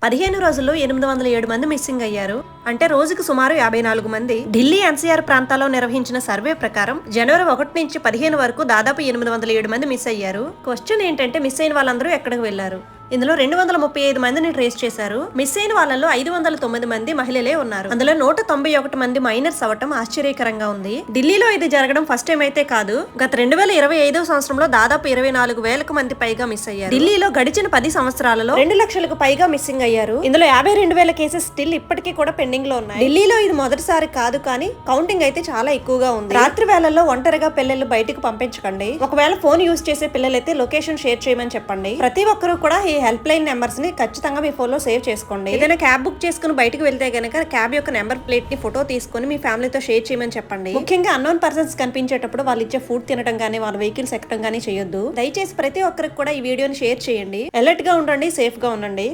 15 రోజుల్లో 807 మంది మిస్సింగ్ అయ్యారు. అంటే రోజుకు సుమారు 54 మంది. ఢిల్లీ ఎన్సీఆర్ ప్రాంతాల్లో నిర్వహించిన సర్వే ప్రకారం జనవరి 1 నుంచి 15 వరకు దాదాపు 807 మంది మిస్ అయ్యారు. క్వశ్చన్ ఏంటంటే మిస్ అయిన వాళ్ళందరూ ఎక్కడికి వెళ్లారు? ఇందులో 235 మందిని ట్రేస్ చేశారు. మిస్ అయిన వాళ్ళలో 509 మంది మహిళలే ఉన్నారు. అందులో 191 మంది మైనర్స్ అవటం ఆశ్చర్యకరంగా ఉంది. ఢిల్లీలో ఇది జరగడం ఫస్ట్ టైం అయితే కాదు. గత 2025 సంవత్సరంలో దాదాపు 24,000 మంది పైగా మిస్ అయ్యారు. ఢిల్లీలో గడిచిన 10 సంవత్సరాలలో 2 లక్షలకు పైగా మిస్సింగ్ అయ్యారు. ఇందులో 52,000 కేసెస్ స్టిల్ ఇప్పటికీ కూడా పెండింగ్ లో ఉన్నాయి. ఢిల్లీలో ఇది మొదటిసారి కాదు, కానీ కౌంటింగ్ అయితే చాలా ఎక్కువగా ఉంది. రాత్రి వేళల్లో ఒంటరిగా పిల్లలు బయటకు పంపించకండి. ఒకవేళ ఫోన్ యూజ్ చేసే పిల్లలైతే లొకేషన్ షేర్ చేయమని చెప్పండి. ప్రతి ఒక్కరూ కూడా ఈ హెల్ప్ లైన్ నెంబర్స్ ని ఖచ్చితంగా మీ ఫోన్ లో సేవ్ చేసుకోండి. ఏదైనా క్యాబ్ బుక్ చేసుకుని బయటకు వెళ్తే గనక క్యాబ్ యొక్క నెంబర్ ప్లేట్ ని ఫోటో తీసుకుని మీ ఫ్యామిలీతో షేర్ చేయమని చెప్పండి. ముఖ్యంగా అన్నోన్ పర్సన్స్ కనిపించేటప్పుడు వాళ్ళు ఇచ్చే ఫుడ్ తినడం గానీ వాళ్ళ వెహికల్స్ ఎక్కడం గానీ చేయొద్దు. దయచేసి ప్రతి ఒక్కరికి కూడా ఈ వీడియోని షేర్ చేయండి. అలర్ట్ గా ఉండండి, సేఫ్ గా ఉండండి.